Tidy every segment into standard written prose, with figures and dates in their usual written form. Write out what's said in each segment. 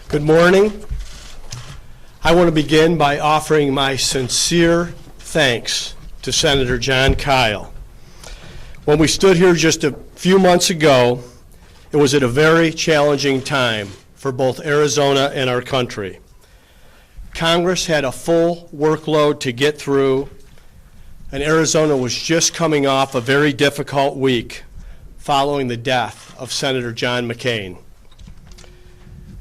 Good morning. I want to begin by offering my sincere thanks to Senator Jon Kyl. When we stood here just a few months ago, it was at a very challenging time for both Arizona and our country. Congress had a full workload to get through, and Arizona was just coming off a very difficult week following the death of Senator John McCain.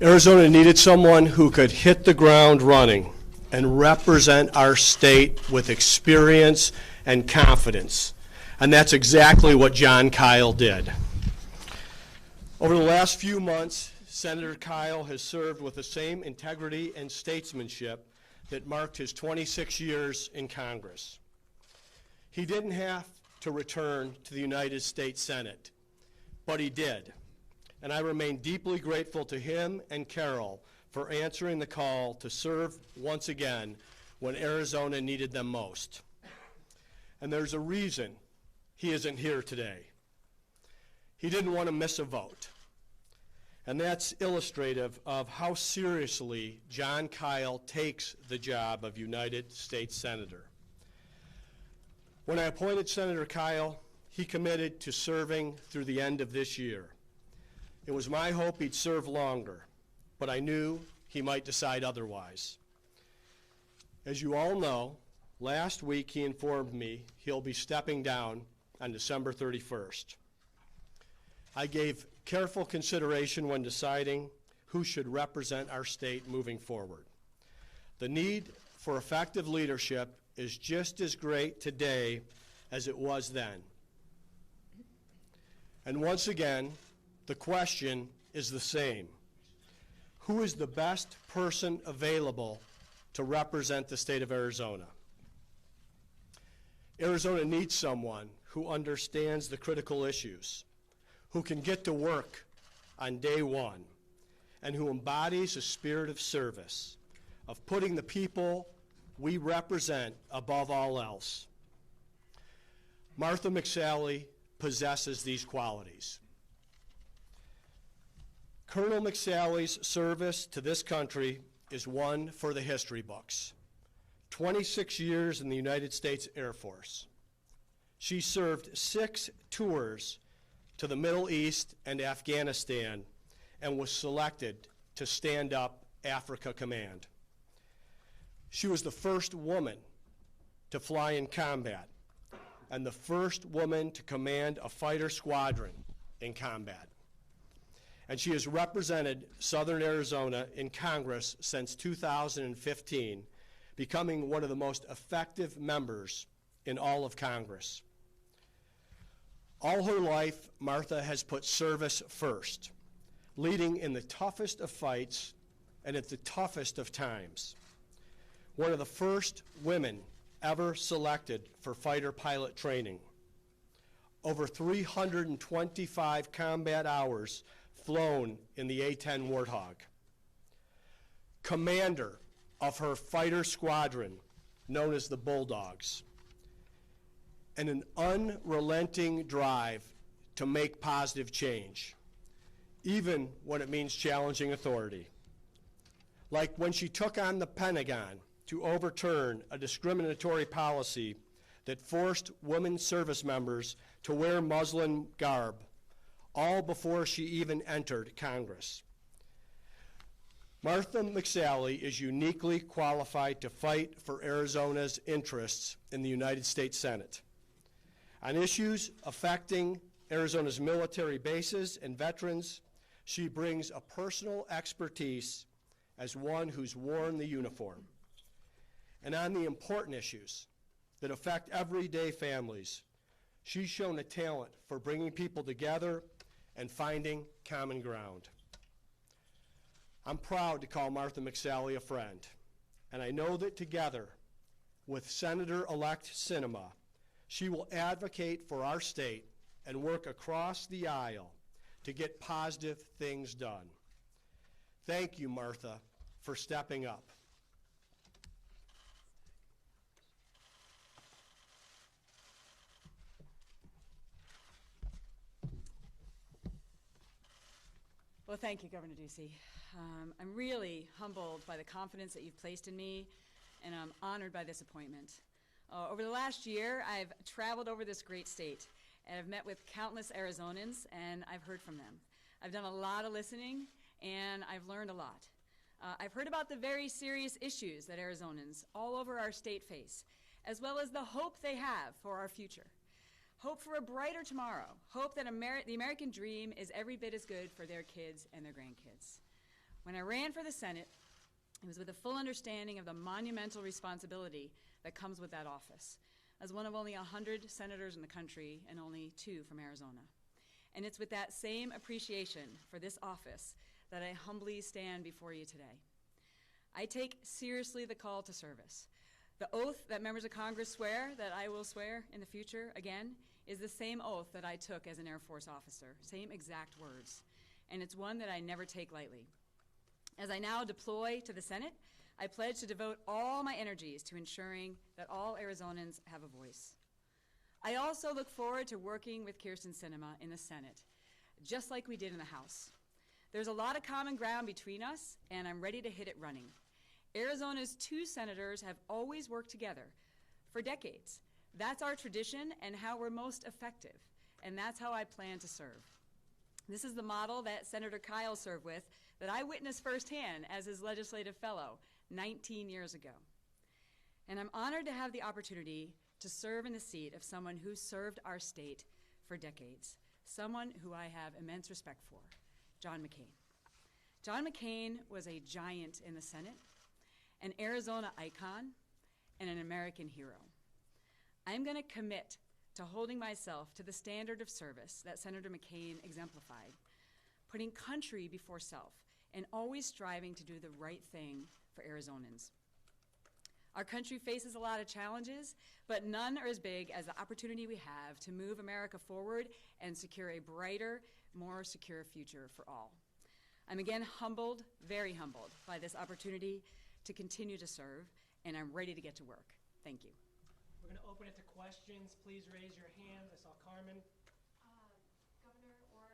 Arizona needed someone who could hit the ground running and represent our state with experience and confidence. And that's exactly what Jon Kyl did. Over the last few months, Senator Kyl has served with the same integrity and statesmanship that marked his 26 years in Congress. He didn't have to return to the United States Senate, but he did. And I remain deeply grateful to him and Carol for answering the call to serve once again when Arizona needed them most. And there's a reason he isn't here today. He didn't want to miss a vote. And that's illustrative of how seriously Jon Kyl takes the job of United States Senator. When I appointed Senator Kyl, he committed to serving through the end of this year. It was my hope he'd serve longer, but I knew he might decide otherwise. As you all know, last week he informed me he'll be stepping down on December 31st. I gave careful consideration when deciding who should represent our state moving forward. The need for effective leadership is just as great today as it was then. And once again, the question is the same. Who is the best person available to represent the state of Arizona? Arizona needs someone who understands the critical issues, who can get to work on day one, and who embodies a spirit of service, of putting the people we represent above all else. Martha McSally possesses these qualities. Colonel McSally's service to this country is one for the history books. 26 years in the United States Air Force. She served 6 tours to the Middle East and Afghanistan and was selected to stand up Africa Command. She was the first woman to fly in combat and the first woman to command a fighter squadron in combat. And she has represented Southern Arizona in Congress since 2015, becoming one of the most effective members in all of Congress. All her life, Martha has put service first, leading in the toughest of fights and at the toughest of times. One of the first women ever selected for fighter pilot training. Over 325 combat hours flown in the A-10 Warthog. Commander of her fighter squadron, known as the Bulldogs. And an unrelenting drive to make positive change, even when it means challenging authority. Like when she took on the Pentagon to overturn a discriminatory policy that forced women service members to wear Muslim garb, all before she even entered Congress. Martha McSally is uniquely qualified to fight for Arizona's interests in the United States Senate. On issues affecting Arizona's military bases and veterans, she brings a personal expertise as one who's worn the uniform. And on the important issues that affect everyday families, she's shown a talent for bringing people together and finding common ground. I'm proud to call Martha McSally a friend, and I know that together with Senator-elect Sinema, she will advocate for our state and work across the aisle to get positive things done. Thank you, Martha, for stepping up. Well, thank you, Governor Ducey. I'm really humbled by the confidence that you've placed in me, and I'm honored by this appointment. Over the last year, I've traveled over this great state, and I've met with countless Arizonans, and I've heard from them. I've done a lot of listening, and I've learned a lot. I've heard about the very serious issues that Arizonans all over our state face, as well as the hope they have for our future. Hope for a brighter tomorrow. Hope that the American dream is every bit as good for their kids and their grandkids. When I ran for the Senate, it was with a full understanding of the monumental responsibility that comes with that office, as one of only 100 senators in the country and only 2 from Arizona. And it's with that same appreciation for this office that I humbly stand before you today. I take seriously the call to service. The oath that members of Congress swear, that I will swear in the future again, is the same oath that I took as an Air Force officer, same exact words. And it's one that I never take lightly. As I now deploy to the Senate, I pledge to devote all my energies to ensuring that all Arizonans have a voice. I also look forward to working with Kyrsten Sinema in the Senate, just like we did in the House. There's a lot of common ground between us, and I'm ready to hit it running. Arizona's 2 senators have always worked together for decades. That's our tradition and how we're most effective, and that's how I plan to serve. This is the model that Senator Kyl served with that I witnessed firsthand as his legislative fellow 19 years ago. And I'm honored to have the opportunity to serve in the seat of someone who served our state for decades, someone who I have immense respect for, John McCain. John McCain was a giant in the Senate, an Arizona icon, and an American hero. I'm going to commit to holding myself to the standard of service that Senator McCain exemplified, putting country before self, and always striving to do the right thing for Arizonans. Our country faces a lot of challenges, but none are as big as the opportunity we have to move America forward and secure a brighter, more secure future for all. I'm again humbled, very humbled, by this opportunity to continue to serve, and I'm ready to get to work. Thank you. We're going to open it to questions. Please raise your hand. I saw Carmen. Governor or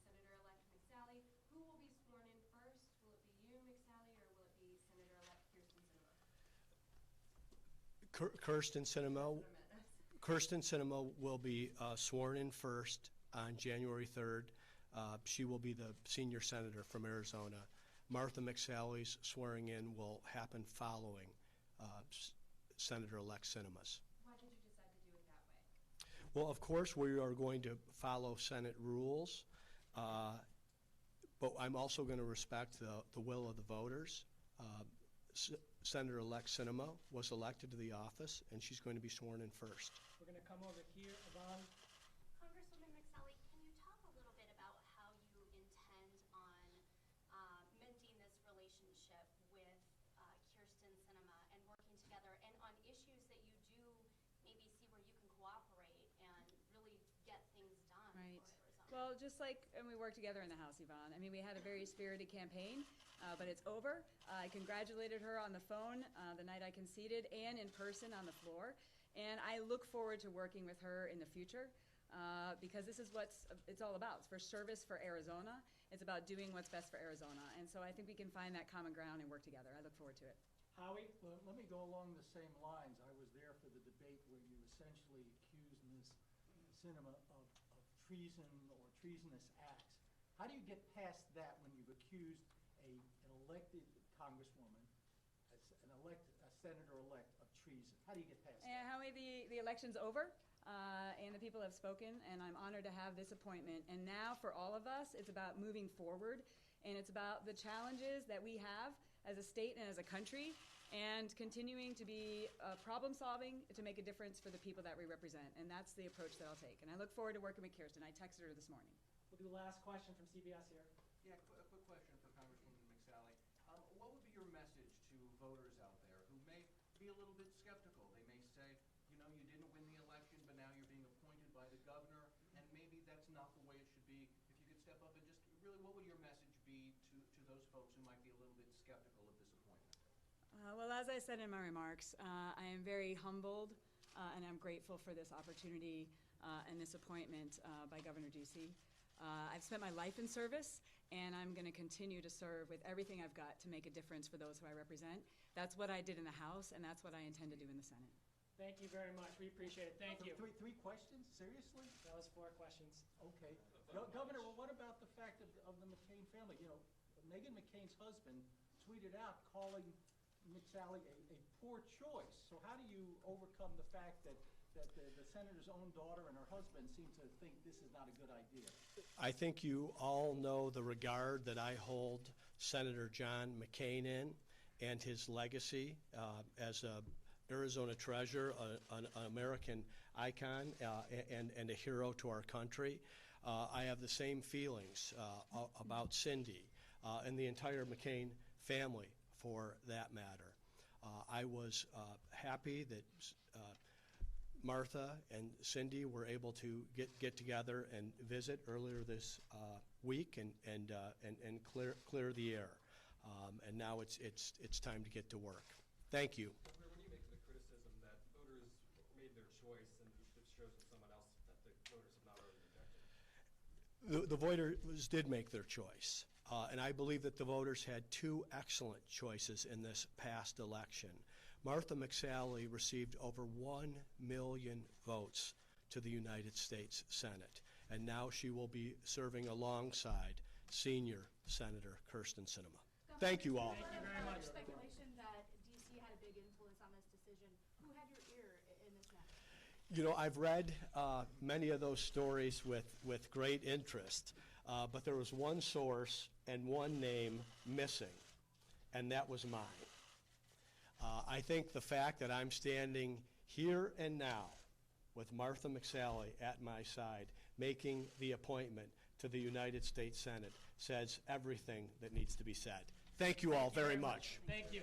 Senator-elect McSally, who will be sworn in first? Will it be you, McSally, or will it be Senator-elect Kyrsten Sinema? Kyrsten Sinema will be sworn in first on January 3rd. She will be the senior senator from Arizona. Martha McSally's swearing in will happen following Senator-elect Sinema's. Why did you decide to do it that way? Well, of course, we are going to follow Senate rules, but I'm also going to respect the will of the voters. Senator-elect Sinema was elected to the office, and she's going to be sworn in first. We're going to come over here. Yvonne. Congresswoman McSally, can you talk a little bit about how you intend on mending this relationship with Kyrsten Sinema and working together, and on issues that you do maybe see where you can cooperate and really get things done Right. for Arizona? Well, just like when we worked together in the House, Yvonne. I mean, we had a very spirited campaign, but it's over. I congratulated her on the phone the night I conceded and in person on the floor. And I look forward to working with her in the future because this is what it's all about. It's for service for Arizona. It's about doing what's best for Arizona. And so I think we can find that common ground and work together. I look forward to it. Howie. Well, let me go along the same lines. I was there for the debate where you essentially accused Ms. Sinema of treason or treasonous acts. How do you get past that when you've accused an elected congresswoman, a senator-elect, of treason? How do you get past that? And Howie, the election's over, and the people have spoken, and I'm honored to have this appointment. And now for all of us, it's about moving forward, and it's about the challenges that we have as a state and as a country, and continuing to be problem-solving to make a difference for the people that we represent. And that's the approach that I'll take. And I look forward to working with Kyrsten. I texted her this morning. We'll do the last question from CBS here. Yeah, a quick question for Congresswoman McSally. What would be your message to voters out there who may be a little bit skeptical? They may say, you know, you didn't win the election, but now you're being appointed by the governor, and maybe that's not the way it should be. If you could step up and just really, what would your message be to those folks who might be a little bit skeptical of this appointment? Well, as I said in my remarks, I am very humbled and I'm grateful for this opportunity and this appointment by Governor Ducey. I've spent my life in service, and I'm going to continue to serve with everything I've got to make a difference for those who I represent. That's what I did in the House, and that's what I intend to do in the Senate. Thank you very much. We appreciate it. Thank you. Three questions? Seriously? That was 4 questions. Okay. Governor, well, what about the fact of the McCain family? You know, Meghan McCain's husband tweeted out calling McSally a poor choice. So how do you overcome the fact that the senator's own daughter and her husband seem to think this is not a good idea? I think you all know the regard that I hold Senator John McCain in and his legacy as a Arizona treasure, an American icon, and a hero to our country. I have the same feelings about Cindy and the entire McCain family, for that matter. I was happy that Martha and Cindy were able to get together and visit earlier this week and clear the air. And now it's time to get to work. Thank you. When you make the criticism that voters made their choice and it shows with someone else that the voters have not already rejected. The voters did make their choice. And I believe that the voters had 2 excellent choices in this past election. Martha McSally received over 1 million votes to the United States Senate. And now she will be serving alongside senior Senator Kyrsten Sinema. Thank you all. Thank you very much. There's speculation that D.C. had a big influence on this decision. Who had your ear in this matter? You know, I've read many of those stories with great interest, but there was one source and one name missing, and that was mine. I think the fact that I'm standing here and now with Martha McSally at my side, making the appointment to the United States Senate, says everything that needs to be said. Thank you all very much. Thank you.